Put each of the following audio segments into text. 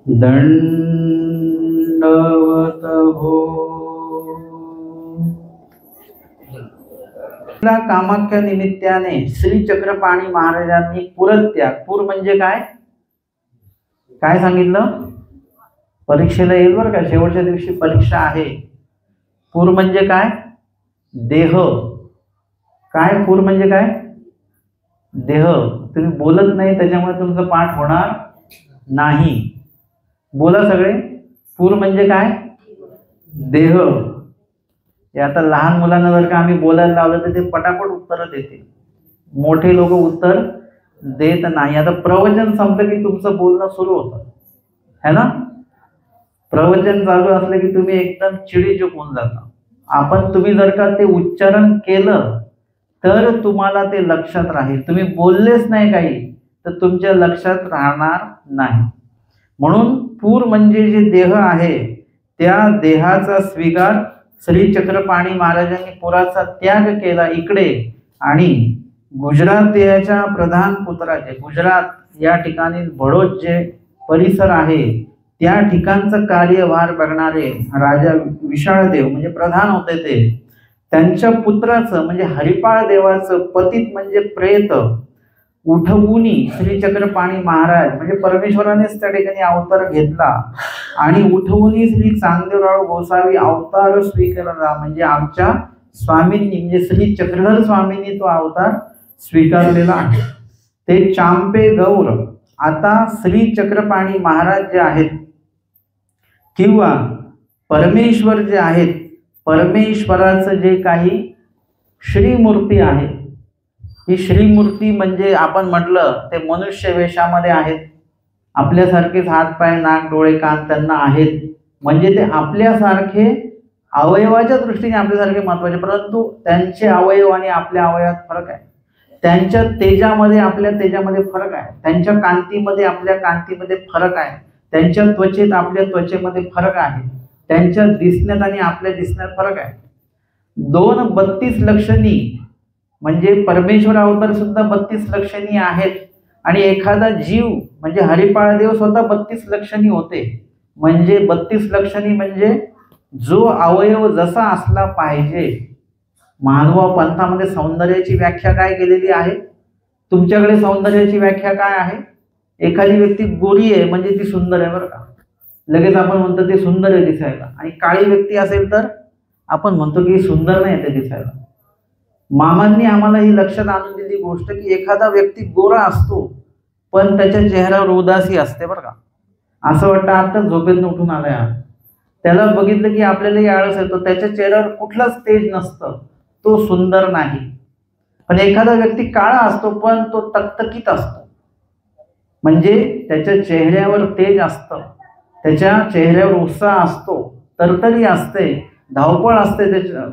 दंडवत हो। कामाख्या निमित्ताने श्री चक्रपाणी महाराजांनी पुरत्याग, पूर म्हणजे काय काय सांगितलं, परीक्षेला येईल बरं का, शेवटच्या दिवशी परीक्षा आहे। पूर म्हणजे काय, देह। काय पूर म्हणजे काय, देह। तुम्ही बोलत नाही त्याच्यामुळे तुमचं पाठ होणार नाही, बोला सगळे। पूर म्हणजे काय, देह। हे आता लहान मुलांना जर का आम्ही बोलायला लावलं तर ते पटापट उत्तर देतील, मोठे लोक उत्तर देत नाही। आता प्रवचन संपलं की तुमचं बोलणं सुरू होतं है ना, प्रवचन चालू असलं की तुम्ही एकदम चिडीचूप होऊन जाता। आपण तुम्ही जर का ते उच्चारण केलं तर तुम्हाला ते लक्षात राहील, तुम्ही बोललेच नाही काही तर तुमच्या लक्षात राहणार नाही। म्हणून पूर म्हणजे जे देह आहे त्या देहाचा स्वीकार श्री चक्रपाणी महाराजांनी पुराचा त्याग केला इकडे, आणि गुजरात देशाच्या प्रधान पुत्राचे, गुजरात या ठिकाणी बडोद जे परिसर आहे त्या ठिकाणचं कार्यभार बघणारे राजा विशाळदेव म्हणजे प्रधान होते ते, त्यांच्या पुत्राचं म्हणजे हरिपाळ देवाचं पतित म्हणजे प्रेत उठवूनी श्री चक्रपाणी महाराज म्हणजे परमेश्वरानेच त्या ठिकाणी अवतार घेतला आणि उठवूनी श्री चांगदेवराव गोसावी अवतार स्वीकारला, म्हणजे आमच्या स्वामींनी म्हणजे श्री चक्रधर स्वामींनी तो अवतार स्वीकारलेला आहे। ते चांपे गौर, आता श्री चक्रपाणी महाराज जे आहेत किंवा परमेश्वर जे आहेत, परमेश्वराचं जे काही श्रीमूर्ती आहे, ही श्रीमूर्ती म्हणजे आपण म्हटलं ते मनुष्य वेशामध्ये आहेत, आपल्यासारखेच हात पाय नाक डोळे कान त्यांना आहेत, म्हणजे ते आपल्यासारखे अवयवाच्या दृष्टीने आपल्यासारखे महत्वाचे, परंतु त्यांचे अवयव आणि आपल्या अवयवात फरक आहे, त्यांच्या तेजामध्ये आपल्या तेजामध्ये फरक आहे, त्यांच्या कांतीमध्ये आपल्या कांतीमध्ये फरक आहे, त्यांच्या त्वचेत आपल्या त्वचेमध्ये फरक आहे, त्यांच्या दिसण्यात आणि आपल्या दिसण्यात फरक आहे। 32 लक्षणी म्हणजे परमेश्वर अवतार सुद्धा 32 लक्षणी आहेत, आणि एखादा जीव म्हणजे हरिपाळ देव स्वतः 32 लक्षणी होते, म्हणजे 32 लक्षणी म्हणजे जो अवयव जसा असला पाहिजे। मानव पंथामध्ये सौंदर्याची व्याख्या काय केलेली आहे, तुमच्याकडे सौंदर्याची व्याख्या काय आहे, एखादी व्यक्ती गोरी आहे म्हणजे ती सुंदर आहे बरं का, लगेच आपण म्हणतो ते सुंदर आहे दिसायला, आणि काळी व्यक्ती असेल तर आपण म्हणतो की सुंदर नाही ते दिसायला। मामांनी आम्हाला ही लक्षात आणून दिली गोष्ट की एखादा व्यक्ती गोरा असतो पण त्याच्या चेहऱ्यावर उदासी असते बरं का, असं वाटतं आता झोपेतून उठून आलाय, त्याला बघितलं की आपल्याला आळस येतो, त्याच्या चेहऱ्यावर कुठलंच तेज नसतं, तो सुंदर नाही। पण एखादा व्यक्ती काळा असतो पण तो तकतकीत असतो, म्हणजे त्याच्या चेहऱ्यावर तेज असतं, त्याच्या चेहऱ्यावर उत्साह असतो, तरतरी असते, धावपळ असते त्याच्या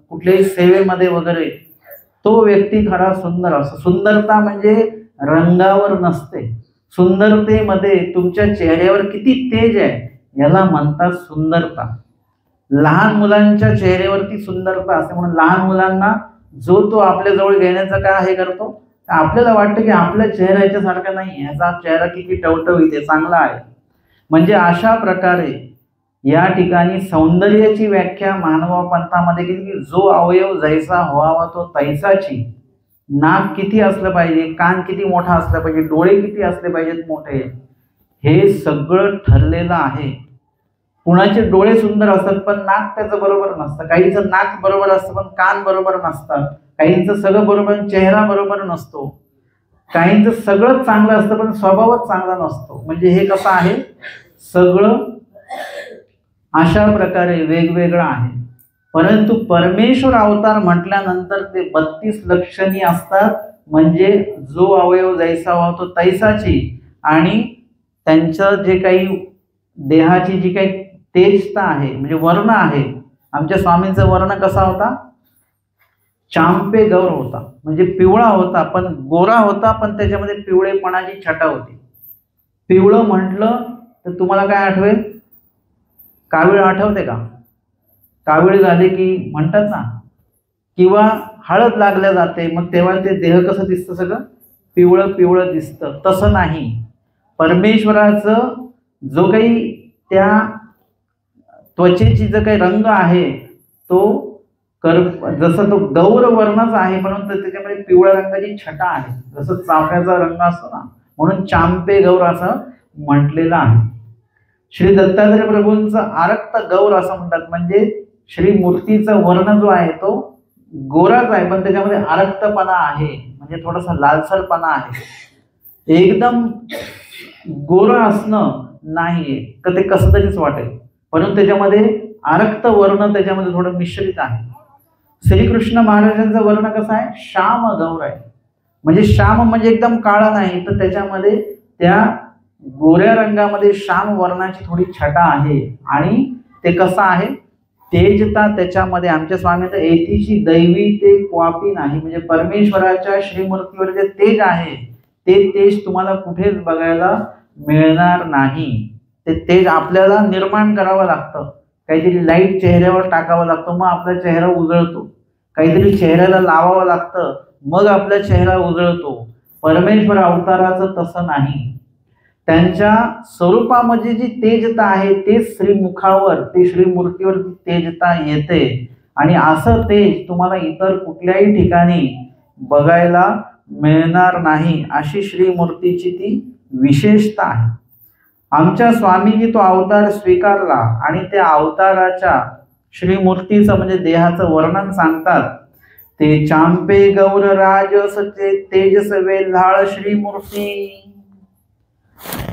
कुठल्याही सेवेमध्ये वगैरे, तो व्यक्ती खरा सुंदर असतो। सुंदरता म्हणजे रंगावर नसते, सुंदरतेमध्ये तुमच्या चेहऱ्यावर किती तेज आहे याला म्हणतात सुंदरता। लहान मुलांच्या चेहऱ्यावरती सुंदरता असते, म्हणून लहान मुलांना जो तो आपल्या जवळ घेण्याचं काय हे करतो, आपल्याला वाटतं की आपल्या चेहरा याच्यासारखा नाही, ह्याचा चेहरा किती टवटवीत आहे, चांगला आहे। म्हणजे अशा प्रकारे या ठिकाणी सौंदर्याची व्याख्या मानव पंथामध्ये केली की जो अवयव जैसा व्हावा तो तैसाची, नाक किती असलं पाहिजे, कान किती मोठा असला पाहिजे, डोळे किती असले पाहिजेत मोठे, हे सगळं ठरलेलं आहे। कुणाचे डोळे सुंदर असतात पण नाक त्याचं बरोबर नसतं, काहींचं नाक बरोबर असतं पण कान बरोबर नसतात, काहींचं सगळं बरोबर चेहरा बरोबर नसतो, काहींचं सगळं चांगलं असतं पण स्वभावच चांगला नसतो। म्हणजे हे कसं आहे, सगळं अशा प्रकारे वेगवेगळं आहे। परंतु परमेश्वर अवतार म्हटल्यानंतर ते 32 लक्षणी असतात, म्हणजे जो अवयव जैसा व्हावा तो तैसाची, आणि त्यांचं जे काही देहाची जी काही तेजता आहे म्हणजे वर्ण आहे, आमच्या स्वामींचा वर्ण कसा होता, चांपे गौर होता, म्हणजे पिवळा होता पण गोरा होता, पण त्याच्यामध्ये पिवळेपणाची छटा होती। पिवळं म्हटलं तर तुम्हाला काय आठवेल, कावीळ आठवते का, कावीळ झाले की म्हणतात ना, किंवा हळद लागल्या जाते मग तेव्हा ते देह कसं दिसतं, सगळं पिवळं पिवळं दिसतं, तसं नाही। परमेश्वराचं जो काही त्या त्वचेची जो काही रंग आहे तो जसं तो गौर वर्णाचा आहे, परंतु त्याच्यामध्ये पिवळ्या रंगाची छटा आहे, जसं चाफ्याचा रंग असतो ना, म्हणून चांपे गौर असं म्हटलेलं आहे. श्री दत्तात्रय प्रभूंचं आरक्त गौर असं म्हणतात, म्हणजे श्री मूर्तीचा वर्ण जो आहे तो गोराच आहे, पण त्याच्यामध्ये आरक्तपणा आहे, म्हणजे थोडासा लालसरपणा आहे. एकदम गोरा असणं नाहीये तर ते कसं तरीच वाटेल, परंतु त्याच्यामध्ये आरक्त वर्ण त्याच्यामध्ये थोडं मिश्रित आहे. श्रीकृष्ण महाराजांचा वर्ण कसा आहे? श्याम गौर आहे, म्हणजे श्याम म्हणजे एकदम काळा नाही, तर त्याच्यामध्ये त्या गोऱ्या रंगामध्ये श्याम वर्णाची थोडी छटा आहे. आणि ते कसं आहे? तेजता त्याच्यामध्ये आमच्या स्वामी तर एतीची दैवी ते क्वापी नाही, म्हणजे परमेश्वराच्या श्रीमूर्तीवर जे तेज आहे ते तेज तुम्हाला कुठेच बघायला मिळणार नाही. ते तेज आपल्याला निर्माण करावं लागतं, काहीतरी लाईट चेहऱ्यावर टाकावं लागतं, मग आपला चेहरा उजळतो. काहीतरी चेहऱ्याला लावावं लागतं, मग आपला चेहरा उजळतो. परमेश्वर अवताराचं तसं नाही. त्यांच्या स्वरूपामध्ये जी तेजता आहे ते श्रीमुखावर, ते श्रीमूर्तीवर ती तेजता येते. आणि असं तेज तुम्हाला इतर कुठल्याही ठिकाणी बघायला मिळणार नाही, अशी श्रीमूर्तीची ती विशेषता आहे. आमच्या स्वामींनी तो अवतार स्वीकारला आणि त्या अवताराच्या श्रीमूर्तीचं म्हणजे देहाचं वर्णन सांगतात. ते चांपे गौर राजस तेजस वेल्हाळ श्रीमूर्ती.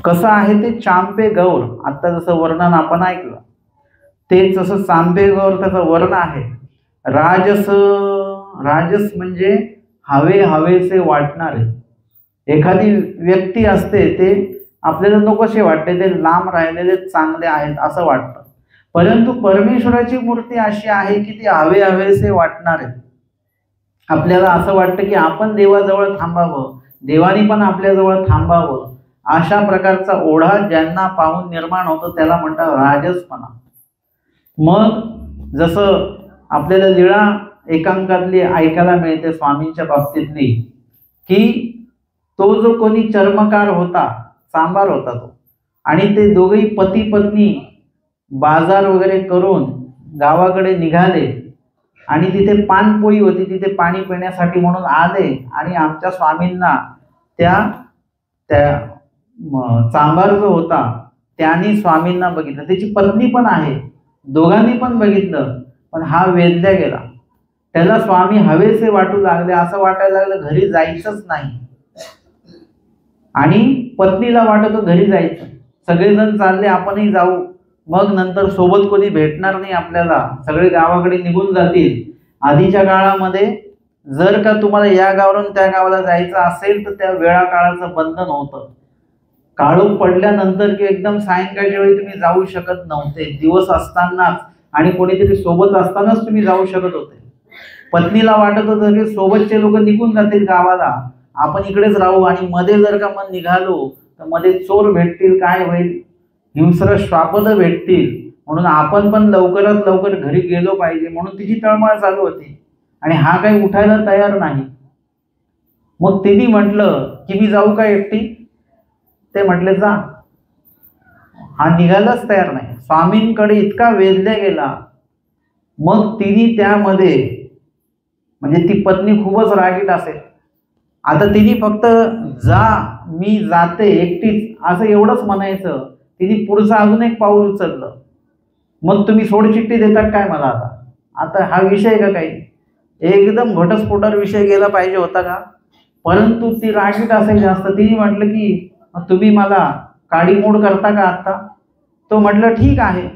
कसं आहे ते चांपे गौर? आता जसं वर्णन आपण ऐकलं ते जसं चांपे गौर त्याचं वर्ण आहे. राजस, राजस म्हणजे हवे हवेसे वाटणारे. एखादी व्यक्ती असते ते आपल्याला नकोसे वाटते, ते लांब राहिलेले चांगले आहेत असं वाटतं, परंतु परमेश्वराची मूर्ती अशी आहे की ती हवे हवेसे वाटणारे. आपल्याला असं वाटतं की आपण देवाजवळ थांबावं, देवानी पण आपल्याजवळ थांबावं. अशा प्रकारचा ओढा ज्यांना पाहून निर्माण होतो त्याला म्हणतात राजसपणा. मग जसं आपल्याला लीळा एकांकातली ऐकायला मिळते स्वामींच्या बाबतीतली, की तो जो कोणी चर्मकार होता, सांबार होता तो, आणि ते दोघेही पती पत्नी बाजार वगैरे करून गावाकडे निघाले आणि तिथे पानपोई होती, तिथे पाणी पिण्यासाठी म्हणून आले. आणि आमच्या स्वामींना त्या चांभार जो होता त्यांनी स्वामींना बघितलं, त्याची पत्नी पण आहे, दोघांनी पण बघितलं, पण हा वेधल्या गेला. त्याला स्वामी हवेसे वाटू लागले, असं वाटायला लागलं घरी जायचंच नाही. आणि पत्नीला वाटत घरी जायचं, सगळेजण चालले आपणही जाऊ, मग नंतर सोबत कोणी भेटणार नाही आपल्याला, सगळे गावाकडे निघून जातील. आधीच्या काळामध्ये जर का तुम्हाला या गावावरून त्या गावाला जायचं असेल तर त्या वेळा काळाचं बंधन होतं. काळोख पडल्यानंतर की एकदम सायंकाळच्या वेळी तुम्ही जाऊ शकत नव्हते, दिवस असतानाच आणि कोणीतरी सोबत असतानाच तुम्ही जाऊ शकत होते. पत्नीला वाटत होतं की सोबतचे लोक निघून जातील गावाला, आपण इकडेच राहू, आणि मध्ये जर का मन निघालो तर मध्ये चोर भेटतील, काय होईल, हिंस्र श्रापद भेटतील, म्हणून आपण पण लवकरात लवकर घरी गेलो पाहिजे, म्हणून तिची तळमळ चालू होती. आणि हा काही उठायला तयार नाही. मग तिने म्हटलं की मी जाऊ का एकटी? ते म्हटले जा. हा निघायलाच तयार नाही, स्वामींकडे इतका वेधल्या गेला. मग तिने त्यामध्ये, म्हणजे ती पत्नी खूपच रागीट असेल, आता तिने फक्त जा, मी जाते एकटीच असं एवढंच म्हणायचं. तिने पुढचं अजून एक पाऊल उचललं, मग तुम्ही सोडचिठ्ठी देतात काय मला? आता हा विषय का काही एकदम घटस्फोटावर विषय गेला पाहिजे होता का? परंतु ती रागीट असेल जास्त. तिने म्हटलं की तुम्ही मला काडीमोड करता का आता? तो म्हटलं ठीक आहे.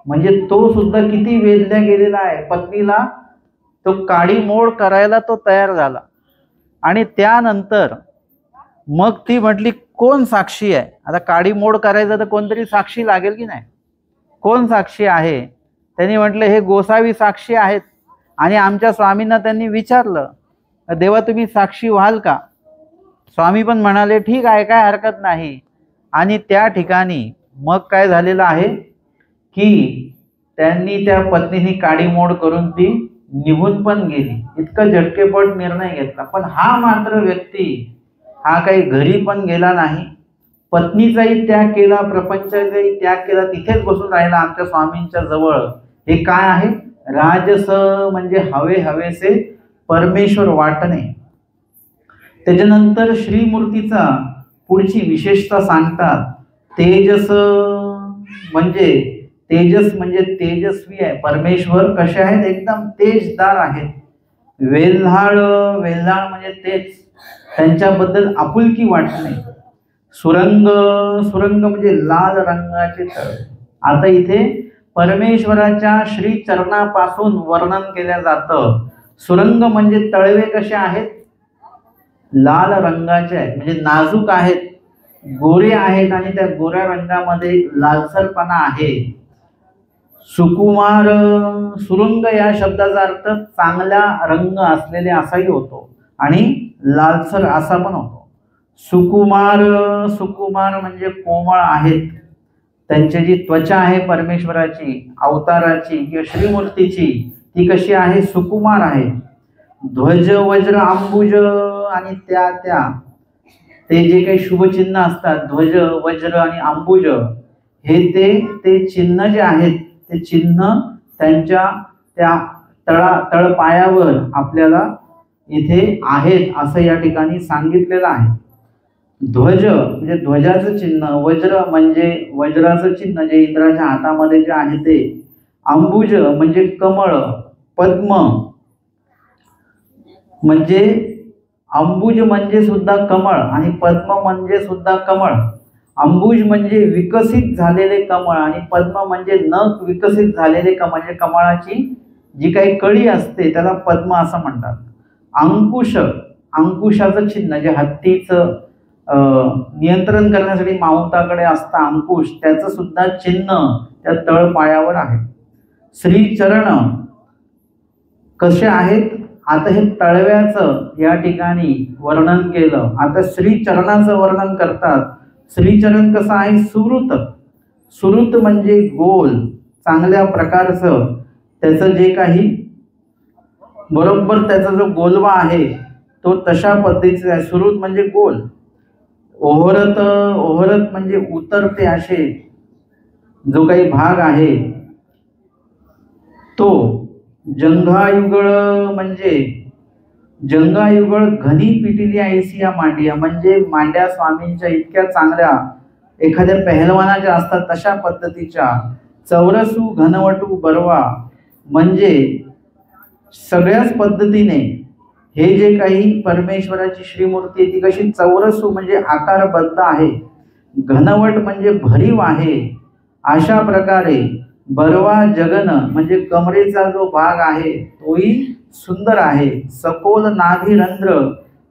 म्हणजे तो सुद्धा किती वेधल्या गेलेला आहे, पत्नीला तो काडीमोड करायला तो तयार झाला. आणि त्यानंतर मग ती म्हटली कोण साक्षी आहे? आता काडीमोड करायचं तर कोणतरी साक्षी लागेल की नाही, कोण साक्षी आहे? त्यांनी म्हटलं हे गोसावी साक्षी आहेत. आणि आमच्या स्वामींना त्यांनी विचारलं देवा तुम्ही साक्षी व्हाल का? स्वामी पण म्हणाले ठीक आहे, काय हरकत नाही. आणि त्या ठिकाणी मग काय झालेलं आहे की त्यांनी त्या पत्नीने काडीमोड करून ती निघून पण गेली. इतका झटकेपट निर्णय घेतला. पण हा मात्र व्यक्ती हा काही घरी पण गेला नाही, पत्नीचाही त्याग केला, प्रपंचाचाही त्याग केला, तिथेच बसून राहिला आमच्या स्वामींच्या जवळ. हे काय आहे? राजस म्हणजे हवे हवेसे परमेश्वर वाटणे. त्याच्यानंतर श्रीमूर्तीचा पुढची विशेषता सांगतात. तेजस म्हणजे तेजस म्हणजे तेजस्वी आहे. परमेश्वर कसे आहेत? एकदम तेजदार आहेत. वेल्हाळ, वेल्हाळ म्हणजे तेच, त्यांच्याबद्दल आपुलकी वाटणे. सुरंग, सुरंग म्हणजे लाल रंगाचे तळ. आता इथे परमेश्वराच्या श्री चरणापासून वर्णन केलं जातं. सुरंग म्हणजे तळवे कसे आहेत? लाल रंगाचे आहेत, म्हणजे नाजूक आहेत, गोरे आहेत आणि त्या गोऱ्या रंगामध्ये लालसरपणा आहे. सुकुमार, सुरंग या शब्दाचा अर्थ चांगला रंग असलेले असाही होतो आणि लालसर असा पण होतो. सुकुमार, सुकुमार म्हणजे कोमळ आहेत. त्यांची जी त्वचा आहे परमेश्वराची, अवताराची किंवा श्रीमूर्तीची, ती कशी आहे? सुकुमार आहे. ध्वज, वज्र, अंबुज आणि त्या ते जे काही शुभचिन्ह असतात, ध्वज, वज्र आणि अंबुज, हे ते चिन्ह जे आहेत, ते चिन्ह त्यांच्या त्या तळपायावर आपल्याला इथे आहेत असं या ठिकाणी सांगितलेलं आहे. ध्वज म्हणजे ध्वजाचं चिन्ह, वज्र म्हणजे वज्राचं चिन्ह जे इंद्राच्या हातामध्ये जे आहे ते, अंबुज म्हणजे कमळ, पद्म म्हणजे अंबुज म्हणजे सुद्धा कमळ आणि पद्म म्हणजे सुद्धा कमळ. अंबुज म्हणजे विकसित झालेले कमळ आणि पद्म म्हणजे न विकसित झालेले कमळ. म्हणजे कमळाची जी काही कळी असते त्याला पद्म असं म्हणतात. अंकुश, अंकुशाचं चिन्ह जे हत्तीचं नियंत्रण करण्यासाठी माहुताकडे असतं अंकुश, त्याचं सुद्धा चिन्ह त्या तळपायावर आहे. श्रीचरण कसे आहेत? आता हे तळव्याचं या ठिकाणी वर्णन केलं. आता श्रीचरणाचं वर्णन करतात. श्रीचरण कसं आहे? सुवृत, सुवृत म्हणजे गोल, चांगल्या प्रकारचं त्याचं जे काही बरोबर त्याचा जो गोलवा आहे तो तशा पद्धतीचा आहे. सुवृत म्हणजे गोल. ओहरत, ओहरत म्हणजे उतरते असे जो काही भाग आहे तो. जंघायुगळ म्हणजे जंघायुगळ घनी पिटिली ऐसिया मांडिया, म्हणजे मांड्या स्वामींच्या इतक्या चांगल्या एखाद्या पहलवानाच्या असतात तशा पद्धतीच्या. चौरसू घनवटू बरवा म्हणजे सगळ्याच पद्धतीने हे जे काही परमेश्वराची श्रीमूर्ती आहे ती कशी चौरसू म्हणजे आकारबद्ध आहे, घनवट म्हणजे भरीव आहे, अशा प्रकारे बरवा जगन म्हणजे कमरेचा जो भाग आहे तोही सुंदर आहे. सखोल नाभी रंध्र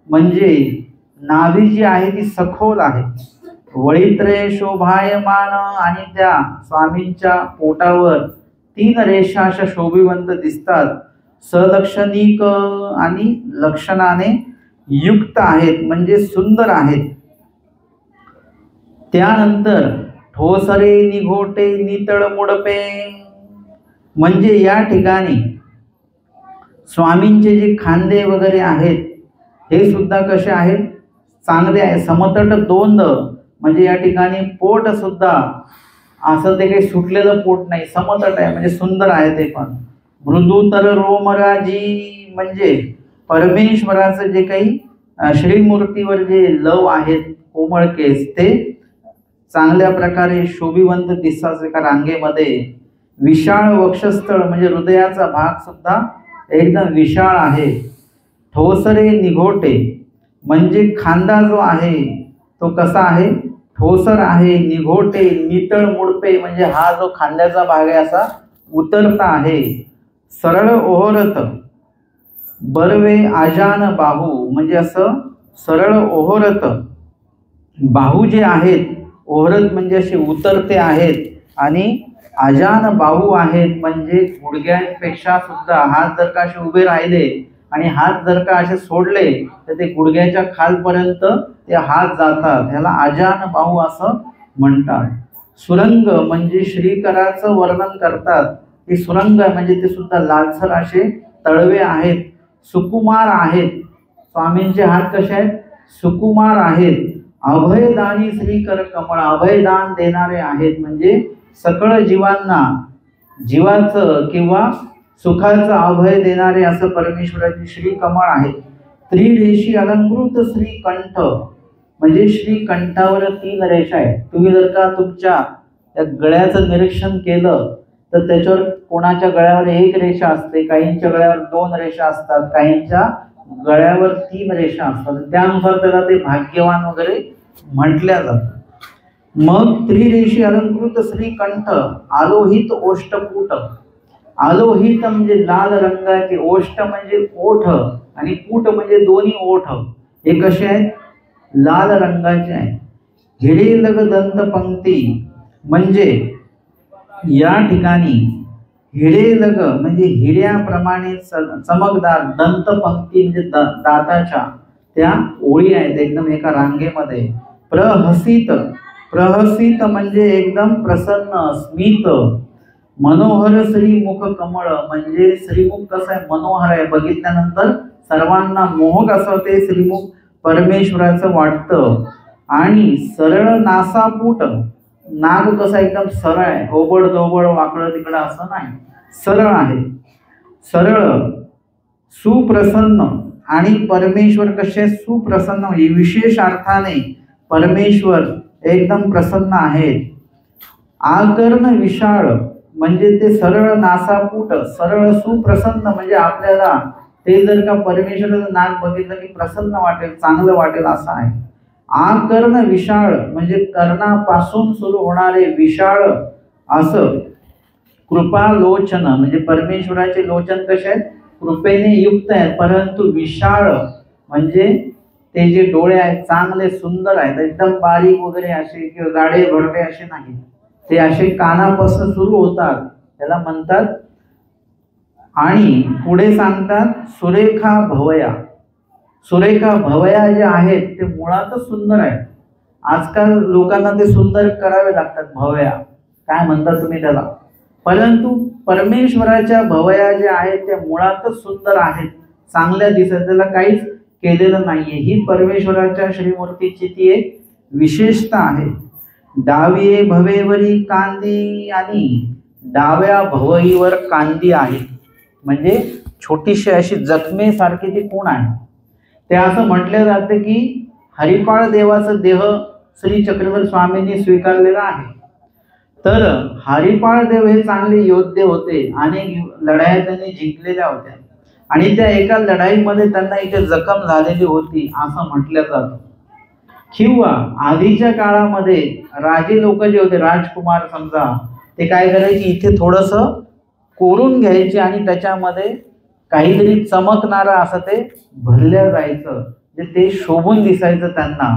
म्हणजे नाभी जी आहे ती सखोल आहे. वळित्रे शोभायमान आणि त्या स्वामींच्या पोटावर 3 रेषा अशा शोभिवंत दिसतात. सलक्षणिक आणि लक्षणाने युक्त आहेत म्हणजे सुंदर आहेत. त्यानंतर ठोसरे निघोटे नितळ मुडपे म्हणजे या ठिकाणी स्वामींचे जे खांदे वगैरे आहेत हे सुद्धा कसे आहेत? चांगले आहे. समतट दोंद म्हणजे या ठिकाणी पोट सुद्धा असं ते काही सुटलेलं पोट नाही, समतट आहे म्हणजे सुंदर आहे ते पण. मृदुतर रोमराजी म्हणजे परमेश्वराचं जे काही श्रीमूर्तीवर जे लव आहेत कोमळ केस ते चांगल्या प्रकारे शोभिवंत दिसतात एका रांगेमध्ये. विशाळ वक्षस्थळ म्हणजे हृदयाचा भाग सुद्धा एकदम विशाळ आहे. ठोसरे निघोटे म्हणजे खांदा जो आहे तो कसा आहे? ठोसर आहे. निघोटे नितळ मुडपे म्हणजे हा जो खांद्याचा भाग आहे असा उतरता आहे. सरळ ओहरत बरवे आजान बाहू म्हणजे असं सरळ ओहरत, बाहू जे आहेत ओहरत म्हणजे असे उतरते आहेत आणि आजान बाहू आहेत म्हणजे गुडघ्यांपेक्षा सुद्धा हात जर का असे उभे राहिले आणि हात जर का असे सोडले तर ते गुडघ्याच्या खालपर्यंत ते हात जातात, ह्याला आजान बाहू असं म्हणतात. सुरंग म्हणजे श्रीकराचं वर्णन करतात. हे सुरंग म्हणजे ते सुद्धा लालसर असे तळवे आहेत. सुकुमार आहेत, स्वामींचे हात कसे आहेत? सुकुमार आहेत. अभयदानी श्रीकर कमळ, अभयदान देणारे आहेत म्हणजे सकळ जीवांना जीवाचं किंवा सुखाचं अभय देणारे असं परमेश्वराचे श्रीकमळ आहे. त्रिरेशी अलंकृत श्रीकंठ म्हणजे श्रीकंठावर 3 रेषा आहेत. तुम्ही जर का तुमच्या त्या गळ्याचं निरीक्षण केलं तर त्याच्यावर कोणाच्या गळ्यावर 1 रेषा असते, काहींच्या गळ्यावर 2 रेषा असतात, काहींच्या गळ्यावर 3 रेषा असतात. त्यानुसार त्याला ते भाग्यवान वगैरे म्हटल्या जातं. मग त्रिरेशी अलंकृत श्रीकंठ, आलोहित ओष्ठपुट, आलोहित म्हणजे लाल रंगाचे, ओष्ठ म्हणजे ओठ आणि पुट म्हणजे दोन्ही ओठ, हे कसे आहेत? लाल रंगाचे आहेत. हिरेलग दंत पंक्ती म्हणजे या ठिकाणी हिरेलग म्हणजे हिऱ्याप्रमाणे चमकदार, दंत पंक्ती म्हणजे दाताच्या त्या ओळी आहेत एकदम एका रांगेमध्ये. प्रहसित, प्रहसित म्हणजे एकदम प्रसन्न स्मित. मनोहर श्रीमुख कमळ म्हणजे श्रीमुख कसं आहे? मनोहर आहे, बघितल्यानंतर सर्वांना मोहक असं ते श्रीमुख परमेश्वराचं वाटतं. आणि सरळ नासापूट, नाग कसं एकदम सरळ आहे, ओबड दोबड वाकडं तिकडं असं नाही, सरळ आहे, सरळ. सुप्रसन्न आणि परमेश्वर कसे? सुप्रसन्न म्हणजे विशेष अर्थाने परमेश्वर एकदम प्रसन्न आहेत. आकर्ण विशाळ म्हणजे ते सरळ नासापूट, सरळ सुप्रसन्न म्हणजे आपल्याला ते जर का परमेश्वराचं नाक बघितलं की प्रसन्न वाटेल, चांगलं वाटेल असं आहे. आकर्ण विशाळ म्हणजे कर्णापासून सुरू होणारे विशाळ असं. कृपालोचन म्हणजे परमेश्वराचे लोचन कसे आहेत? कृपेने युक्त आहेत, परंतु विशाळ म्हणजे ते जे डोळे आहेत चांगले सुंदर आहेत, एकदम बारीक वगैरे असे किंवा जाडे भरडे असे नाही, ते असे कानापासून सुरू होतात, त्याला म्हणतात. आणि पुढे सांगतात सुरेखा भवया. सुरेखा भवया जे आहेत ते मुळातच सुंदर आहेत. आजकाल लोकांना ते सुंदर करावे लागतात भवया, काय म्हणतात तुम्ही त्याला, परंतु परमेश्वराच्या भवया जे आहेत त्या मुळातच सुंदर आहेत, चांगल्या दिसत, त्याला काहीच केलेलं नाहीये. ही परमेश्वराच्या श्रीमूर्तीची ती एक विशेषता आहे. डावीये भवेवरी कांदी आणि डाव्या भवईवर कांदी आहे म्हणजे छोटीशी अशी जखमेसारखी ती कोण आहे? ते असं म्हटलं जातं की हरिपाळ देवाचा देह श्री चक्रधर स्वामींनी स्वीकारलेला आहे. तर हरिपाळ देव हे चांगले योद्धे होते, अनेक लढाया त्यांनी जिंकलेल्या होत्या आणि त्या एका लढाईमध्ये त्यांना इथे जखम झालेली होती असं म्हटलं जातं. किंवा आधीच्या काळामध्ये राजे लोक जे होते, राजकुमार समजा, ते काय करायचे, इथे थोडंसं कोरून घ्यायचे आणि त्याच्यामध्ये काहीतरी चमकणारं असं ते भरल्या जायचं, जे ते शोभून दिसायचं त्यांना.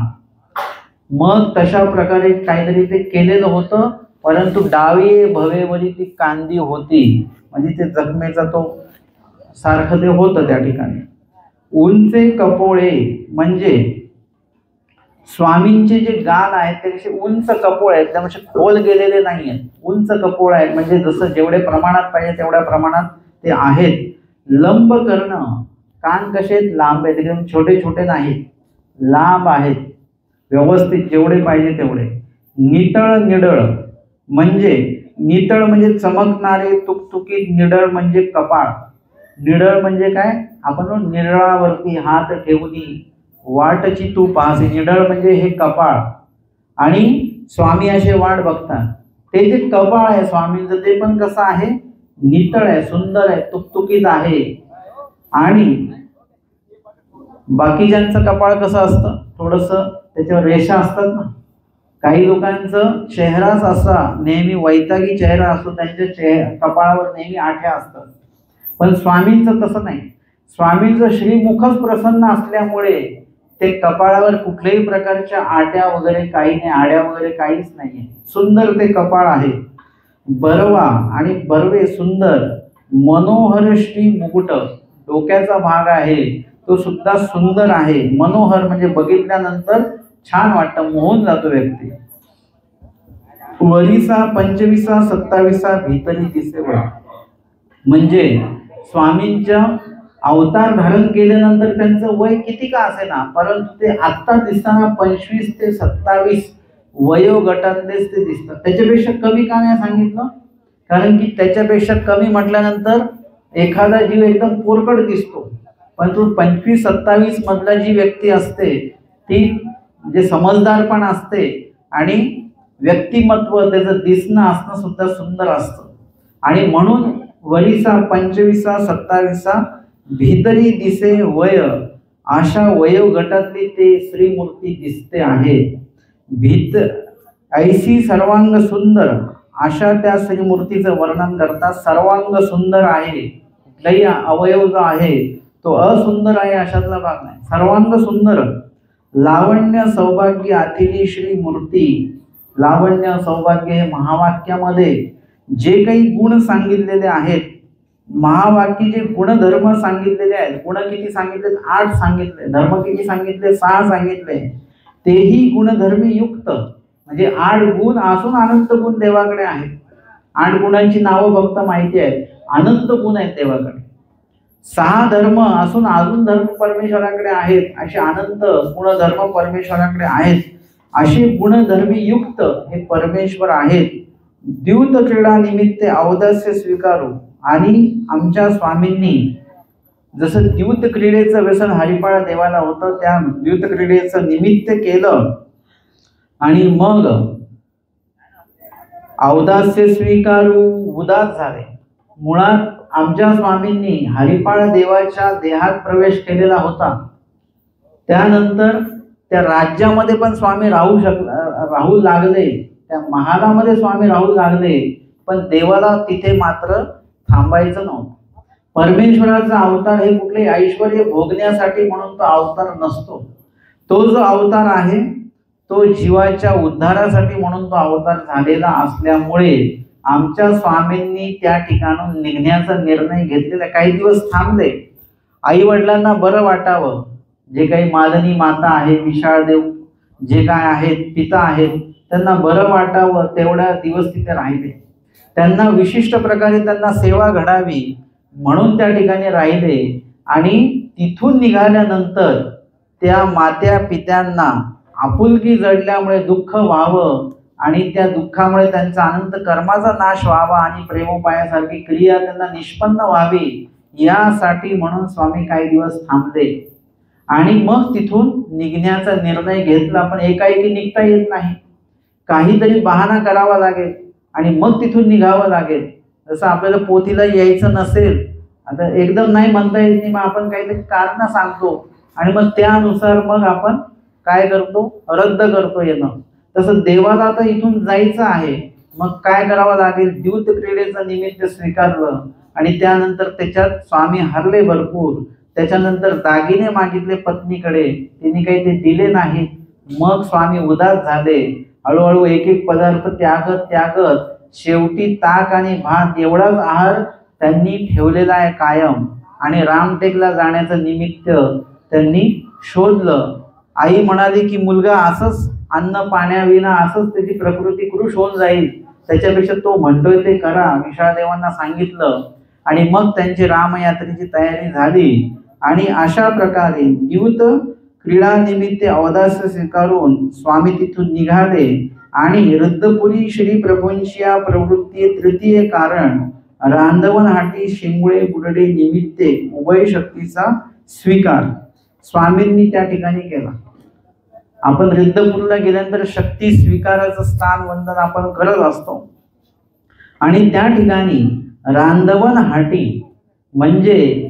मग तशा प्रकारे काहीतरी ते केलेलं होतं, परंतु डावी भवेवरी ती कांदी होती म्हणजे ते जखमेचा तो सारखं ते होतं त्या ठिकाणी. उंचे कपोळे म्हणजे स्वामींचे जे गाल आहेत ते कसे उंच कपोळ आहेत, एकदम असे खोल गेलेले नाही आहेत, उंच कपोळ आहेत म्हणजे जसं जेवढे प्रमाणात पाहिजे तेवढ्या प्रमाणात ते आहेत. लंब कर्ण, कान कसे आहेत? लांब आहेत, एकदम छोटे छोटे नाहीत, लांब आहेत, व्यवस्थित जेवढे पाहिजे तेवढे. नितळ निडळ म्हणजे नितळ म्हणजे चमकणारे, तुकतुकीत. निडळ म्हणजे कपाळ. निडळ म्हणजे काय? आपण निडळावरती हात ठेवली वाटची तू पाहसे, निडळ म्हणजे हे कपाळ. आणि स्वामी असे वाट बघतात, ते जे कपाळ आहे स्वामींचं ते पण कसं आहे? नितळ आहे, सुंदर आहे, तुकतुकीत आहे. आणि बाकीच्यांचं कपाळ कसं असतं? थोडंसं त्याच्यावर रेषा असतात ना. काही लोकांचं चेहराच असा नेहमी वैतागी चेहरा असतो, त्यांच्या कपाळावर नेहमी आठ्या असतात. पण स्वामींचं तसं नाही. स्वामींचं श्रीमुखच प्रसन्न असल्यामुळे ते कपाळावर कुठल्याही प्रकारच्या आट्या वगैरे काही नाही, आड्या वगैरे काहीच नाहीये, सुंदर ते कपाळ आहे. बरवा आणि बरवे सुंदर. मनोहर श्री मुकुट, डोक्याचा भाग आहे तो सुद्धा सुंदर आहे. मनोहर म्हणजे बघितल्यानंतर छान वाटतं, मोहून जातो व्यक्ती. वरिसा 25 27 भीतरी दिसेवर म्हणजे स्वामींच्या अवतार धारण केल्यानंतर त्यांचं वय किती का असेना, परंतु ते आत्ता दिसताना 25 ते 27 वयोगटातलेच ते दिसतात. त्याच्यापेक्षा कमी का नाही सांगितलं? कारण की त्याच्यापेक्षा कमी म्हटल्यानंतर एखादा जीव एकदम पोरकड दिसतो, पण तो 25-27 मधला जी व्यक्ती असते ती म्हणजे समजदार पण असते आणि व्यक्तिमत्व त्याचं दिसणं असणं सुद्धा सुंदर असतं. आणि म्हणून वरीसा 25-27 भीतरी दिसे वय, अशा वयोगटातली ते श्रीमूर्ती दिसते आहे. भीत ऐशी सर्वांग सुंदर, अशा त्या श्रीमूर्तीचं वर्णन करतात. सर्वांग सुंदर आहे, कुठलाही अवयव जो आहे तो असुंदर आहे अशातला भाग नाही, सर्वांग सुंदर. लावण्य सौभाग्य आथिली श्री मूर्ती, लावण्य सौभाग्य हे महावाक्यामध्ये जे काही गुण सांगितलेले आहेत, महावाक्य जे गुणधर्म सांगितलेले आहेत, गुण किती सांगितले? 8 सांगितले. धर्म किती सांगितले? 6 सांगितले. तेही गुणधर्मी युक्त, म्हणजे 8 गुण असून अनंत गुण देवाकडे आहेत. 8 गुणांची नावं फक्त माहिती आहेत, अनंत गुण आहेत देवाकडे. 6 धर्म असून अजून धर्म परमेश्वराकडे आहेत, असे अनंत गुणधर्म परमेश्वराकडे आहेत. असे गुणधर्मी युक्त हे परमेश्वर आहेत. द्यूत क्रीडा निमित्त औदास्य स्वीकारू, आणि आमच्या स्वामींनी जसं द्यूत क्रीडेचं व्यसन हरिपाळा देवाला होतं, त्या द्यूत क्रीडेचं निमित्त केलं आणि मग औदास्य स्वीकारू उदास झाले. मुळात आमच्या स्वामींनी हरिपाळ देवाच्या देहात प्रवेश केलेला होता. त्यानंतर त्या राज्यामध्ये पण स्वामी राहू लागले, त्या महालामध्ये स्वामी राहू लागले, पण देवाला तिथे मात्र थांबायचं नव्हतं. परमेश्वराचा अवतार हे कुठले ऐश्वर्य भोगण्यासाठी म्हणून तो अवतार नसतो. तो जो अवतार आहे तो जीवाच्या उद्धारासाठी म्हणून तो अवतार झालेला असल्यामुळे आमच्या स्वामींनी त्या ठिकाणून निघण्याचा निर्णय घेतलेला. काही दिवस थांबले, आई वडिलांना बरं वाटावं, जे काही मालनी माता आहे, विशाळदेव जे काय आहेत, पिता आहेत, त्यांना बरं वाटावं तेवढ्या दिवस तिथे राहिले. त्यांना विशिष्ट प्रकारे त्यांना सेवा घडावी म्हणून त्या ठिकाणी राहिले. आणि तिथून निघाल्यानंतर त्या मात्या पित्यांना आपुलकी जडल्यामुळे दुःख व्हावं आणि त्या दुःखामुळे त्यांचा अनंत कर्माचा नाश व्हावा आणि प्रेमोपायासारखी क्रिया त्यांना निष्पन्न व्हावी, यासाठी म्हणून स्वामी काही दिवस थांबले आणि मग तिथून निघण्याचा निर्णय घेतला. पण एकाएकी निघता येत नाही, काहीतरी बहाणा करावा लागेल आणि मग तिथून निघावं लागेल. जसं आपल्याला पोथीला यायचं नसेल, आता एकदम नाही म्हणता येत नाही, मग आपण काहीतरी कारण सांगतो आणि मग त्यानुसार मग आपण काय करतो? रद्द करतो येणं. तसं देवाला आता इथून जायचं आहे, मग काय करावं लागेल? द्यूत क्रीडेचं निमित्त स्वीकारलं आणि त्यानंतर त्याच्यात स्वामी हरले भरपूर. त्याच्यानंतर दागिने मागितले पत्नीकडे, तिने काही ते दिले नाहीत. मग स्वामी उदास झाले. हळूहळू एक एक पदार्थ त्यागत शेवटी ताक आणि भात एवढाच आहार त्यांनी ठेवलेला आहे कायम. आणि रामटेकला जाण्याचं निमित्त त्यांनी शोधलं. आई म्हणाली की मुलगा असंच अन्न पाण्याविना असंच त्याची प्रकृती कृश होऊन जाईल, त्याच्यापेक्षा तो म्हणतोय ते करा. विशाळदेवांना सांगितलं आणि मग त्यांची रामयात्रेची तयारी झाली. आणि अशा प्रकारे द्यूत क्रीडा निमित्त औदास्य स्वीकारून स्वामी तिथून निघाले आणि रुद्रपुरी श्री प्रभूंची या प्रवृत्ती तृतीय कारण रांधवनहाटी शिंगुळे बुडडे निमित्ते उभय शक्तीचा स्वीकार स्वामींनी त्या ठिकाणी केला. आपण रुद्रपूरला गेल्यानंतर शक्ती स्वीकाराचं स्थान वंदन आपण करत असतो आणि त्या ठिकाणी रांधवनहाटी म्हणजे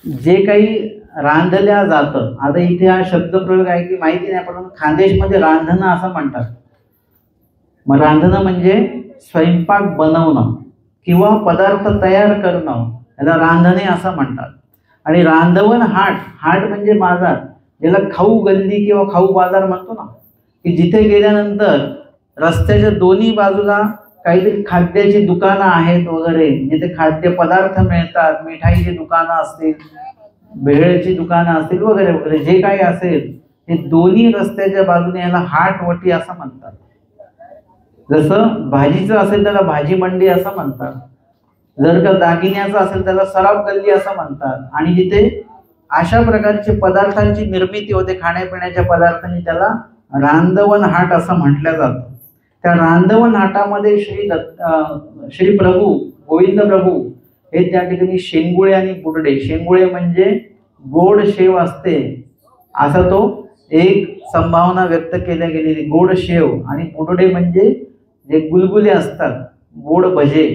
जे काही रांधल्या जातं. आता इथे हा शब्दप्रयोग आहे की माहिती नाही, पण खानदेशमध्ये रांधणं असं म्हणतात. मग रांधणं म्हणजे स्वयंपाक बनवणं किंवा पदार्थ तयार करणं, याला रांधणे असं म्हणतात. आणि रांधवन हाट म्हणजे बाजार, ज्याला खाऊ गल्ली किंवा खाऊ बाजार म्हणतो ना, की जिथे गेल्यानंतर रस्त्याच्या दोन्ही बाजूला काहीतरी खाद्याची दुकानं आहेत वगैरे, जिथे खाद्य पदार्थ मिळतात, मिठाईची दुकानं असतील, भेळची दुकानं असतील वगैरे वगैरे, जे काही असेल हे दोन्ही रस्त्याच्या बाजूने याला हाटवटी असं म्हणतात. जसं भाजीचं असेल त्याला भाजी मंडी असं म्हणतात. जर का दागिन्याचं असेल त्याला सराफ गल्ली असं म्हणतात. आणि जिथे अशा प्रकारचे पदार्थांची निर्मिती होते खाण्यापिण्याच्या पदार्थांनी त्याला रांदवन हाट असं म्हटलं जातं. त्या रांदवन हाटामध्ये श्री प्रभू गोविंद प्रभू हे त्या ठिकाणी शेंगुळे आणि बुडडे, शेंगुळे म्हणजे गोड शेव असते असा तो एक संभावना व्यक्त केल्या गेलेली, गोड शेव, आणि बुडडे म्हणजे जे गुलगुले असतात गोड भजे,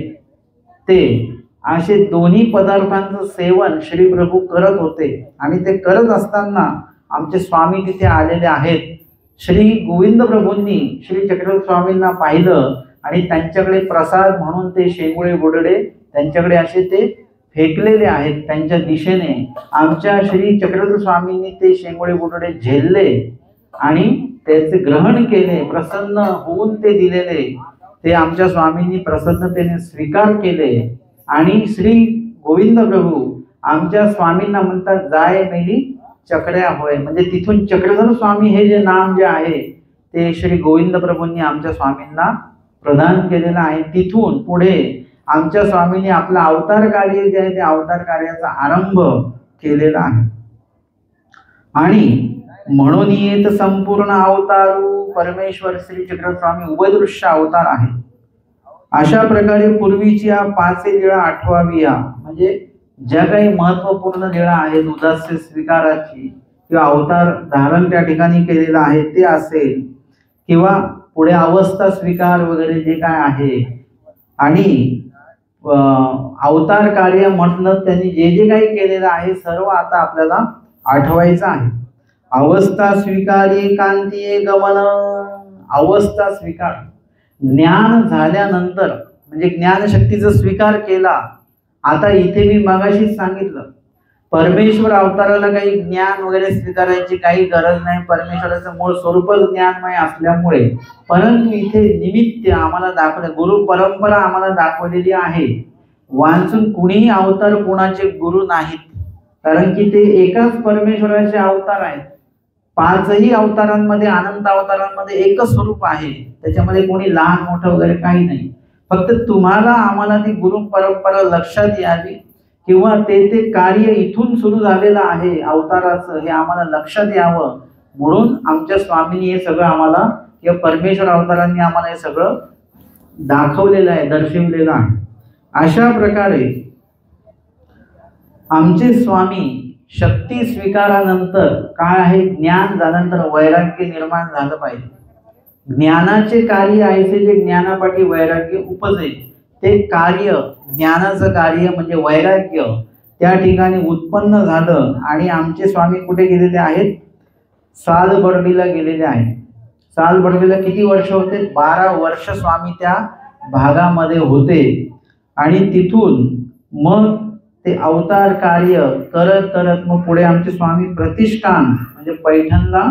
ते असे दोन्ही पदार्थांचं सेवन श्री प्रभू करत होते. आणि ते करत असताना आमचे स्वामी तिथे आलेले आहेत. श्री गोविंद प्रभूंनी श्री चक्रधर स्वामींना पाहिलं आणि त्यांच्याकडे प्रसाद म्हणून ते शेंगुळे बुडडे त्यांच्याकडे असे ते फेकलेले आहेत त्यांच्या दिशेने. आमच्या श्री चक्रधर स्वामींनी ते शेंगुळे बुडडे झेलले आणि त्याचे ग्रहण केले, प्रसन्न होऊन ते दिलेले ते आमच्या स्वामींनी प्रसन्नतेने स्वीकार केले. आणि श्री गोविंद प्रभू आमच्या स्वामींना म्हणतात, जाय मेली चकड्या होय. म्हणजे तिथून चक्रधर स्वामी हे जे नाम जे आहे ते श्री गोविंद प्रभूंनी आमच्या स्वामींना प्रदान केलेलं आहे. तिथून पुढे आमच्या स्वामींनी आपला अवतार कार्य जे आहे ते अवतार कार्याचा आरंभ केलेला आहे. आणि म्हणून येत संपूर्ण अवतारू परमेश्वर श्री चक्रधर स्वामी उभयदृश्य अवतार आहे. अशा प्रकारे पूर्वीची या 5 लीळा आठवावी या, म्हणजे ज्या काही महत्वपूर्ण लीळा आहेत उदास्य स्वीकाराची किंवा अवतार धारण त्या ठिकाणी केलेला आहे ते असेल, किंवा पुढे अवस्था स्वीकार वगैरे जे काय आहे, आणि अवतार कार्य म्हटलं त्यांनी जे जे काही केलेलं आहे सर्व आता आपल्याला आठवायचं आहे. अवस्था स्वीकारे कांतीये गमन, अवस्था स्वीकार ज्ञान झाल्यानंतर म्हणजे ज्ञानशक्तीचा स्वीकार केला. आता इथे मी मगाशीच सांगितलं परमेश्वर अवताराला काही ज्ञान वगैरे स्वीकारायची काही गरज नाही, परमेश्वराचं मूळ स्वरूपच ज्ञानमय असल्यामुळे. परंतु इथे निमित्त आम्हाला दाखवलं, गुरु परंपरा आम्हाला दाखवलेली आहे. वाचून कुणीही अवतार कुणाचे गुरु नाहीत, कारण की ते एकाच परमेश्वराचे अवतार आहेत. 5ही अवतारांमध्ये अनंत अवतारांमध्ये एकच स्वरूप आहे, त्याच्यामध्ये कोणी लहान मोठं वगैरे काही नाही. फक्त तुम्हाला आम्हाला ती गुरु परंपरा लक्षात यावी, किंवा ते कार्य इथून सुरू झालेलं आहे अवताराचं हे आम्हाला लक्षात यावं म्हणून आमच्या स्वामींनी हे सगळं आम्हाला किंवा परमेश्वर अवतारांनी आम्हाला हे सगळं दाखवलेलं आहे, दर्शवलेलं आहे. अशा प्रकारे आमचे स्वामी शक्ती स्वीकारानंतर काय आहे, ज्ञान झाल्यानंतर वैराग्य निर्माण झालं पाहिजे. ज्ञानाचे कार्य आहे जे ज्ञानापाठी वैराग्य उपजे, ते कार्य ज्ञानाचं कार्य म्हणजे वैराग्य त्या ठिकाणी उत्पन्न झालं. आणि आमचे स्वामी कुठे गेलेले आहेत, सालबर्डीला गेलेले आहेत. सालबर्डीला किती वर्ष होते, 12 वर्ष स्वामी त्या भागामध्ये होते. आणि तिथून मग ते अवतार कार्य करत करत मग पुढे आमचे स्वामी प्रतिष्ठान म्हणजे पैठणला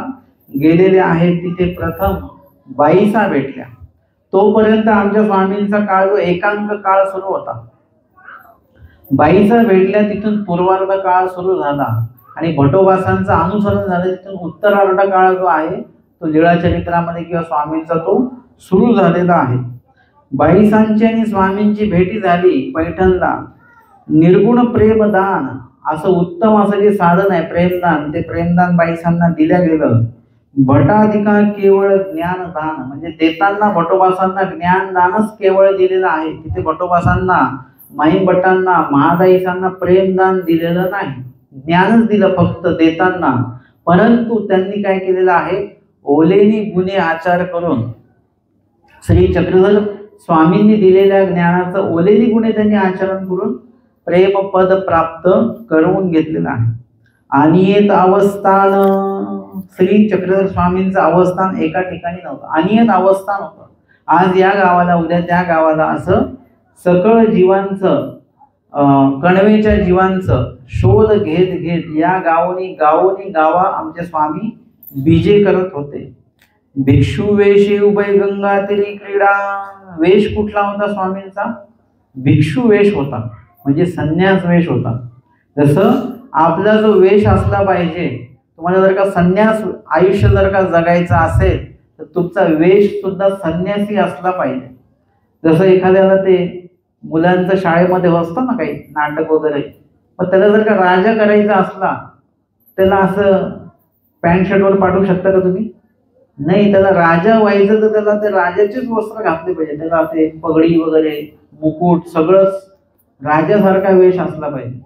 गेलेले आहेत. तिथे प्रथम बाईसा भेटल्या. तोपर्यंत आमच्या स्वामींचा काळ जो एकांक काळ सुरू होता. बाईसा भेटल्या, तिथून पूर्वार्ध काळ सुरू झाला आणि भटोबासांचं अनुसरण झालं. तिथून उत्तरार्ध काळ जो आहे तो लीळाचरित्रामध्ये किंवा स्वामींचा तो सुरू झालेला आहे. बाईसांची आणि स्वामींची भेटी झाली पैठणला. निर्गुण प्रेमदान असं उत्तम असं जे साधन आहे प्रेमदान, ते प्रेमदान बाईसांना दिल्या गेलं. भटाधिका केवळ ज्ञानदान म्हणजे देताना भटोबासांना ज्ञानदानच केवळ दिलेलं आहे. तिथे भटोबासांना, माईभटांना, महादाईसांना प्रेमदान दिलेलं नाही, ज्ञानच दिलं फक्त देताना. परंतु त्यांनी काय केलेलं आहे, ओलेनी गुणे आचार करून श्री चक्रधर स्वामींनी दिलेल्या ज्ञानाचं ओलेनी गुणे त्यांनी आचरण करून प्रेमपद प्राप्त करून घेतलेलं आहे. अनियत अवस्थान, श्री चक्रधर स्वामींचं अवस्थान एका ठिकाणी नव्हतं, अनियत अवस्थान होतं. आज या गावाला उद्या त्या गावाला असं सकळ जीवांचं, कणवेच्या जीवांचं शोध घेत घेत या गावोनी गावा आमचे स्वामी बीजे करत होते. भिक्षू वेशे उभय गंगा तरी क्रीडा, वेश कुठला होता स्वामींचा, भिक्षू वेश होता म्हणजे संन्यास वेश होता. जसं आपला जो वेश असला पाहिजे, तुम्हाला जर का संन्यास आयुष्य जर का जगायचं असेल तर तुमचा वेश सुद्धा संन्यासी असला पाहिजे. जसं एखाद्याला ते मुलांचं शाळेमध्ये असतं ना काही नाटक वगैरे, मग त्याला जर का राजा करायचा असला त्याला असं पॅन्ट शर्टवर पाठवू शकता का तुम्ही? नाही, त्याला राजा व्हायचं तर त्याला ते राजाचेच वस्त्र घातले पाहिजे, त्याला ते पगडी वगैरे मुकुट सगळंच राजासारखा वेश असला पाहिजे.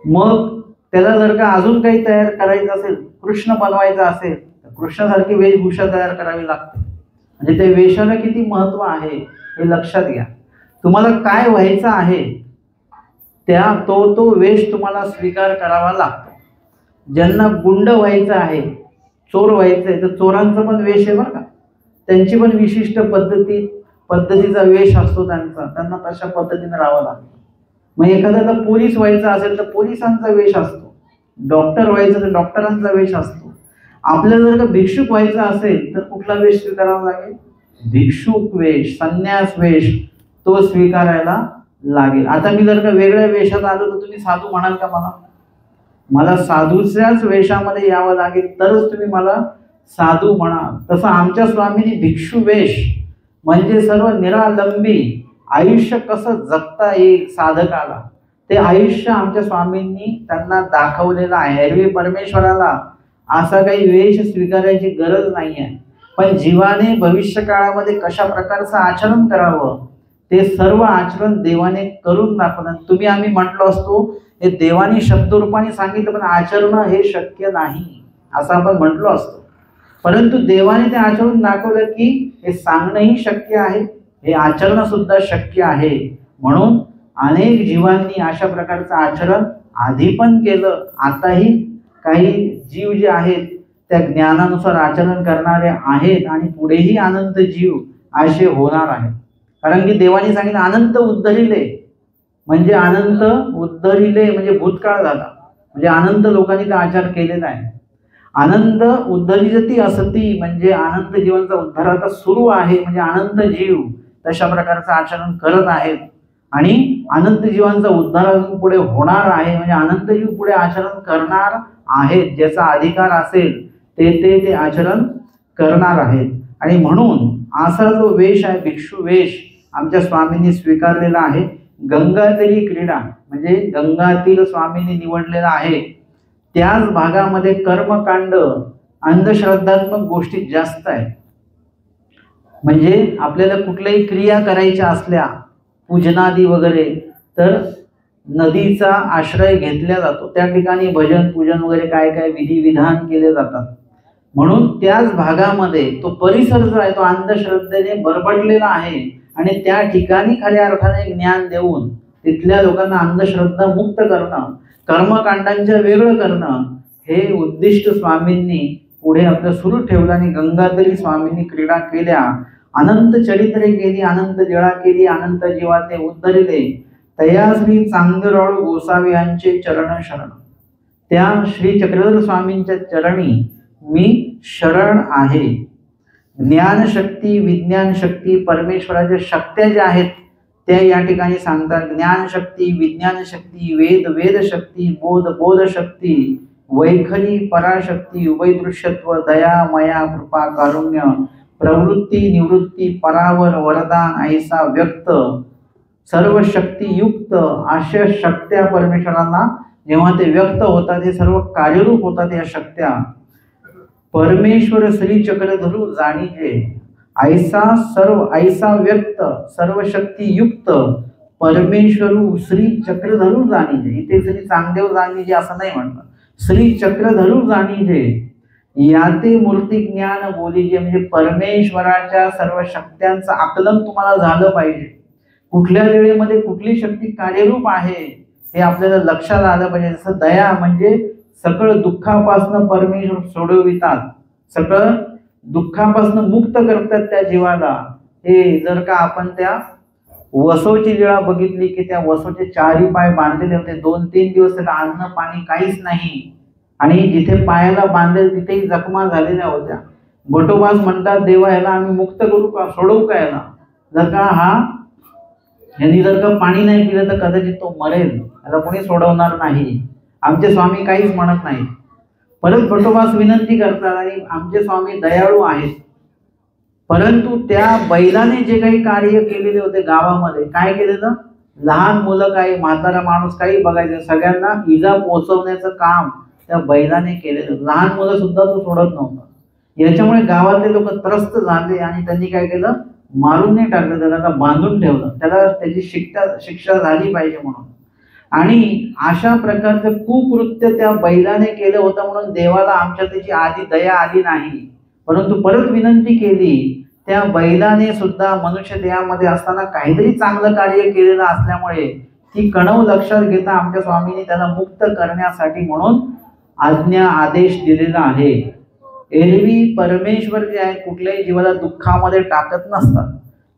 मग त्याला जर का अजून काही तयार करायचं असेल, कृष्ण बनवायचा असेल, कृष्णासारखी वेशभूषा तयार करावी लागते. म्हणजे त्या वेशाला किती महत्व आहे हे लक्षात घ्या. तुम्हाला काय व्हायचं आहे तो वेश तुम्हाला स्वीकार करावा लागतो. ज्यांना गुंड व्हायचं आहे, चोर व्हायचंय, तर चोरांचा पण वेश आहे बरं का, त्यांची पण विशिष्ट पद्धतीचा वेश असतो त्यांना तशा पद्धतीने राहावं लागतं. मग एखाद्याला पोलीस व्हायचं असेल तर पोलिसांचा वेश असतो, डॉक्टर व्हायचं तर डॉक्टरांचा वेश असतो. आपल्याला जर का भिक्षुक व्हायचं असेल तर कुठला वेश स्वीकारावा लागेल? भिक्षुक वेश, संन्यास वेश तो स्वीकारायला लागेल. आता मी जर का वेगळ्या वेशात आलो तर तुम्ही साधू म्हणाल का? मला साधूच्याच वेशामध्ये यावं लागेल तरच तुम्ही मला साधू म्हणाल. तसं आमच्या स्वामींनी भिक्षू वेश म्हणजे सर्व निरालंबी आयुष्य कसं जगता येईल साधकाला, ते आयुष्य आमच्या स्वामींनी त्यांना दाखवलेलं आहे. एरवी परमेश्वराला असा काही वेश स्वीकारायची गरज नाही आहे, पण जीवाने भविष्य काळामध्ये कशा प्रकारचं आचरण करावं ते सर्व आचरण देवाने करून दाखवलं. तुम्ही आम्ही म्हटलो असतो हे देवाने शब्दरूपाने सांगितलं, पण आचरण हे शक्य नाही असं आपण म्हटलो असतो. परंतु देवाने ते आचरण दाखवलं की हे सांगणंही शक्य आहे, हे आचरण सुद्धा शक्य आहे. म्हणून अनेक जीवांनी अशा प्रकारचं आचरण आधी पण केलं, आताही काही जीव जे आहेत त्या ज्ञानानुसार आचरण करणारे आहेत आणि पुढेही अनंत जीव असे होणार आहेत. कारण की देवाने सांगितलं अनंत उद्धरिले, म्हणजे अनंत उद्धरिले म्हणजे भूतकाळ झाला, म्हणजे अनंत लोकांनी ते आचार केलेला आहे. अनंत उद्धरिजती असती म्हणजे अनंत जीवांचा उद्धार आता सुरू आहे, म्हणजे अनंत जीव तशा प्रकारचं आचरण करत आहेत आणि अनंत जीवांचा उद्धार अजून पुढे होणार आहे, म्हणजे अनंत जीव पुढे आचरण करणार आहेत. ज्याचा अधिकार असेल ते आचरण करणार आहेत. आणि म्हणून असा जो वेश आहे भिक्षू वेश आमच्या स्वामींनी स्वीकारलेला आहे. गंगातीरी क्रीडा म्हणजे गंगातीर स्वामींनी निवडलेला आहे. त्याच भागामध्ये कर्मकांड अंधश्रद्धात्मक गोष्टी जास्त आहेत. म्हणजे आपल्याला कुठल्याही क्रिया करायच्या असल्या पूजनादी वगैरे तर नदीचा आश्रय घेतला जातो, त्या ठिकाणी भजन पूजन वगैरे काय काय विधी विधान केले जातात. म्हणून त्याच भागामध्ये तो परिसर जो आहे तो अंधश्रद्धेने बरबडलेला आहे आणि त्या ठिकाणी खऱ्या अर्थाने ज्ञान देऊन तिथल्या लोकांना अंधश्रद्धा मुक्त करणं, कर्मकांडांच्या वेगळं करणं हे उद्दिष्ट स्वामींनी पुढे आपलं सुरू ठेवलं. आणि गंगाधरी स्वामींनी क्रीडा केल्या, अनंत चरित्रे केली, अनंत लीळा केली, अनंत जीवाते उद्धरिले. तया श्री चांदराळू गोसावी यांचे चरण शरण. त्या श्री चक्रधर स्वामींच्या चरणी मी शरण आहे. ज्ञानशक्ती विज्ञानशक्ती परमेश्वराच्या शक्त्या ज्या आहेत त्या या ठिकाणी सांगतात. ज्ञानशक्ती विज्ञानशक्ती वेद वेदशक्ती बोध बोधशक्ती वैखरी पराशक्ती उभयदृश्यत्व दया मया कृपा कारुण्य प्रवृत्ती निवृत्ती परावर वरदान ऐसा व्यक्त सर्व शक्ती युक्त अशा शक्त्या परमेश्वरांना जेव्हा ते व्यक्त होतात हे सर्व कार्यरूप होतात. या शक्त्या परमेश्वर श्री चक्रधरू जाणीजे ऐसा व्यक्त सर्व शक्ती युक्त परमेश्वरू श्री चक्रधरू जाणीजे. इथे श्री चांगदेव जाणीजे असं नाही म्हणतात, श्री चक्रधरू जाणीजे. याते मूर्ती ज्ञान बोलीजे म्हणजे परमेश्वराच्या सर्व शक्त्यांचं आकलन तुम्हाला झालं पाहिजे. कुठल्या वेळेमध्ये कुठली शक्ती कार्यरूप आहे हे आपल्याला लक्षात आलं पाहिजे. जसं दया म्हणजे सगळं दुःखापासून परमेश्वर सोडवितात, सगळं दुःखापासून मुक्त करतात त्या जीवाला. हे जर का आपण त्या वसोची लीळा बघितली की त्या वसोचे चारही पाय बांधलेले होते, 2-3 दिवस त्याला अन्न पाणी काहीच नाही आणि जिथे पायाला बांधले तिथेही जखमा झालेल्या होत्या. बटोबास म्हणतात देवा ह्याला आम्ही मुक्त करू का, सोडवू का याला? जर का यांनी जर का पाणी नाही पिलं तर कदाचित तो मरेल, याला कोणी सोडवणार नाही. आमचे स्वामी काहीच म्हणत नाही. परत बटोबास विनंती करतात आणि आमचे स्वामी दयाळू आहेत. परंतु त्या बैलाने जे काही कार्य केलेले होते गावामध्ये, काय केलेलं, लहान मुलं काही, म्हातारा माणूस काही बघायचं, सगळ्यांना इजा पोहोचवण्याचं काम त्या बैलाने केलेलं. लहान मुलं सुद्धा तो सोडत नव्हता. याच्यामुळे गावातले लोक त्रस्त झाले आणि त्यांनी काय केलं, मारून नाही टाकलं, त्याला बांधून ठेवलं, त्याला त्याची शिक्षा झाली पाहिजे म्हणून. आणि अशा प्रकारचं कुकृत्य त्या बैलाने केलं होतं म्हणून देवाला आमच्या त्याची आधी दया आली नाही, परंतु परत विनंती केली. त्या बैलाने सुद्धा मनुष्य देहामध्ये असताना काहीतरी चांगलं कार्य केलेलं असल्यामुळे ती कणव लक्षात घेता आमच्या स्वामींनी त्याला मुक्त करण्यासाठी म्हणून आदेश दिलेला आहे. एरवी परमेश्वर जे आहे कुठल्याही जीवाला दुःखामध्ये टाकत नसतात.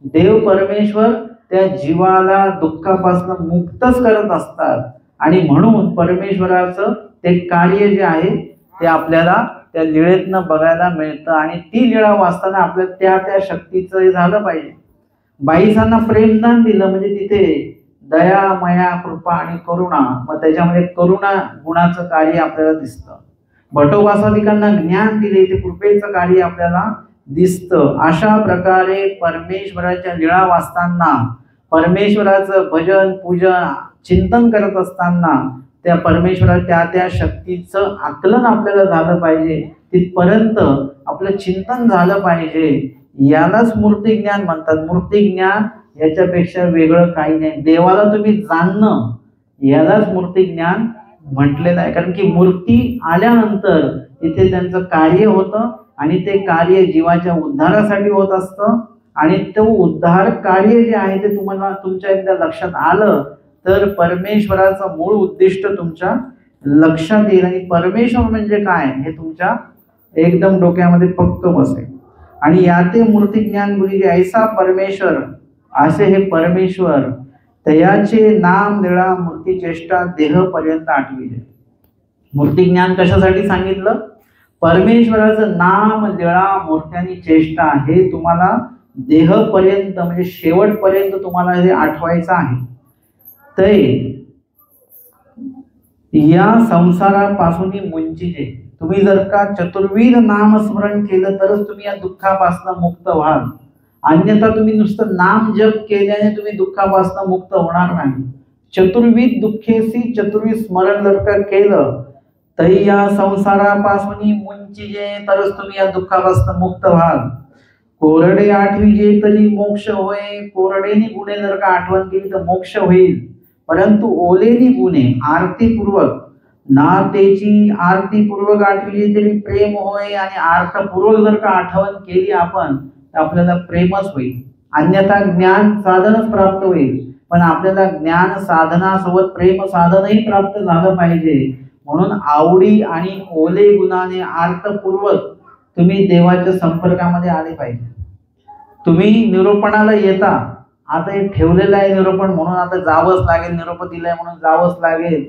देव परमेश्वर त्या जीवाला दुःखापासून मुक्तच करत असतात आणि म्हणून परमेश्वराचं ते कार्य जे आहे ते आपल्याला त्या लीळेतनं बघायला मिळतं. आणि ती लीळा वाचताना आपल्या त्या शक्तीचं झालं पाहिजे. बाईसांना प्रेमदान दिलं म्हणजे तिथे दया, मया, कृपा आणि करुणा, मग त्याच्यामध्ये करुणा गुणाचं कार्य आपल्याला दिसतं. भटोबासादिकांना ज्ञान दिले, ते कृपेचं कार्य आपल्याला दिसतं. अशा प्रकारे परमेश्वराच्या लीळा वाचताना, परमेश्वराचं भजन, पूजन, चिंतन करत असताना त्या परमेश्वराच्या त्या शक्तीचं आकलन आपल्याला झालं पाहिजे. तिथपर्यंत आपलं चिंतन झालं पाहिजे. यालाच मूर्ती ज्ञान म्हणतात. मूर्ती ज्ञान याच्यापेक्षा वेगळं काही नाही. देवाला तुम्ही जाणणं यालाच मूर्ती ज्ञान म्हटलेलं आहे. कारण की मूर्ती आल्यानंतर तिथे त्यांचं कार्य होतं आणि ते कार्य जीवाच्या उद्धारासाठी होत असतं. आणि तो उद्धार कार्य जे आहे ते तुम्हाला तुमच्या एकदा लक्षात आलं तर परमेश्वराचं मूळ उद्दिष्ट तुमच्या लक्षात येईल आणि परमेश्वर म्हणजे काय हे तुमच्या एकदम डोक्यामध्ये पक्क बसेल. आणि याते मूर्ती ज्ञान गुरुजी ऐसा परमेश्वर, असे हे परमेश्वर तयाचे नाम लीळा मूर्ती चेष्टा देह पर्यंत आठविले. मूर्ती ज्ञान कशासाठी सांगितलं? परमेश्वराचं नाम लीळा मूर्त्यांनी चेष्टा हे तुम्हाला देहपर्यंत म्हणजे शेवटपर्यंत तुम्हाला हे आठवायचं आहे. ते या संसारापासून मुंचिजे. तुम्ही जर का चतुर्विध नामस्मरण केलं तरच तुम्ही या दुःखापासून मुक्त व्हाल. अन्यथा तुम्ही नुसतं नाम जप केल्याने तुम्ही दुःखापासून मुक्त होणार नाही. चतुर्विध दुःखेसी चतुर्विध स्मरण जर का केलं तरी या संसारापासून मुंचिजे, तरच तुम्ही या दुःखापासून मुक्त व्हाल. कोरडे आठविजे तरी मोक्ष होय. कोरडेनी गुणे जर का आठवण केली तर मोक्ष होईल, परंतु ओलेनी गुणे आरतीपूर्वक नातेची आरतीपूर्वक आठविली तरी प्रेम होय. आणि अर्थपूर्वक जर का आठवण केली आपण तर आपल्याला प्रेमच होईल. अन्यथा ज्ञान साधनच प्राप्त होईल, पण आपल्याला ज्ञान साधनासोबत प्रेम साधनही प्राप्त झालं पाहिजे. म्हणून आवडी आणि ओले गुणाने अर्थपूर्वक तुम्ही देवाच्या संपर्कामध्ये आले पाहिजे. तुम्ही निरूपणाला येता, आता हे ठेवलेलं आहे निरूपण म्हणून आता जावंच लागेल, निरोप दिलाय म्हणून जावंच लागेल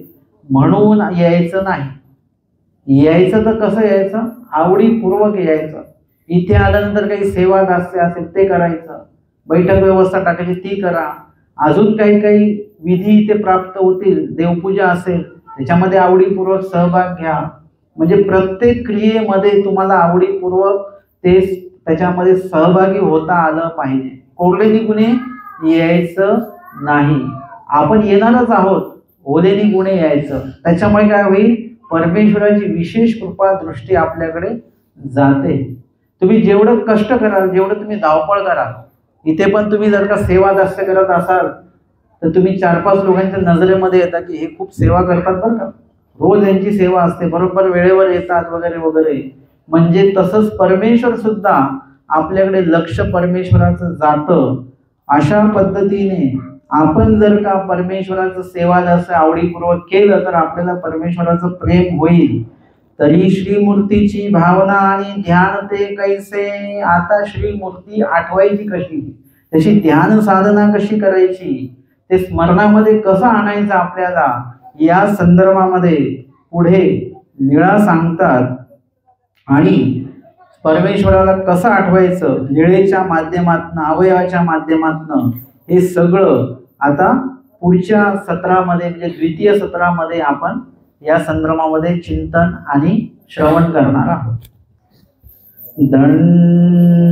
म्हणून यायचं नाही. यायचं तर कसं यायचं? आवडीपूर्वक यायचं. इथे आल्यानंतर काही सेवा दास्य असेल ते करायचं, बैठक व्यवस्था टाकायची ती करा, अजून काही काही विधी इथे प्राप्त होतील, देवपूजा असेल त्याच्यामध्ये आवडीपूर्वक सहभाग घ्या. म्हणजे प्रत्येक क्रियेमध्ये तुम्हाला आवडीपूर्वक ते त्याच्यामध्ये सहभागी होता आलं पाहिजे. कोरलेली गुणे यायचं नाही. आपण येणारच आहोत, ओलेनी गुणे यायचं. त्याच्यामुळे काय होईल? परमेश्वराची विशेष कृपा दृष्टी आपल्याकडे जाते. तुम्ही जेवढं कष्ट कराल, जेवढं तुम्ही धावपळ कराल, इथे पण तुम्ही जर का सेवा दास्य करत असाल तर तुम्ही 4-5 लोकांच्या नजरेमध्ये येतात की हे खूप सेवा करतात बरं का, रोज यांची सेवा असते, बरोबर वेळेवर येतात वगैरे वगैरे. म्हणजे तसंच परमेश्वर सुद्धा आपल्याकडे लक्ष परमेश्वराचं जातं. अशा पद्धतीने आपण जर का परमेश्वराचं सेवा दास्य आवडीपूर्वक केलं तर आपल्याला परमेश्वराचं प्रेम होईल. तरी श्रीमूर्तीची भावना आणि ध्यान ते कैसे. आता श्रीमूर्ती आठवायची कशी, त्याची ध्यान साधना कशी करायची, ते स्मरणामध्ये कसं आणायचं आपल्याला, या संदर्भामध्ये पुढे लीळा सांगतात. आणि परमेश्वराला कसं आठवायचं लीळेच्या माध्यमातून, अवयवाच्या माध्यमातून, हे सगळं आता पुढच्या सत्रामध्ये म्हणजे द्वितीय सत्रामध्ये आपण या संदर्भामध्ये चिंतन आणि श्रवण करणार आहोत. दंडवत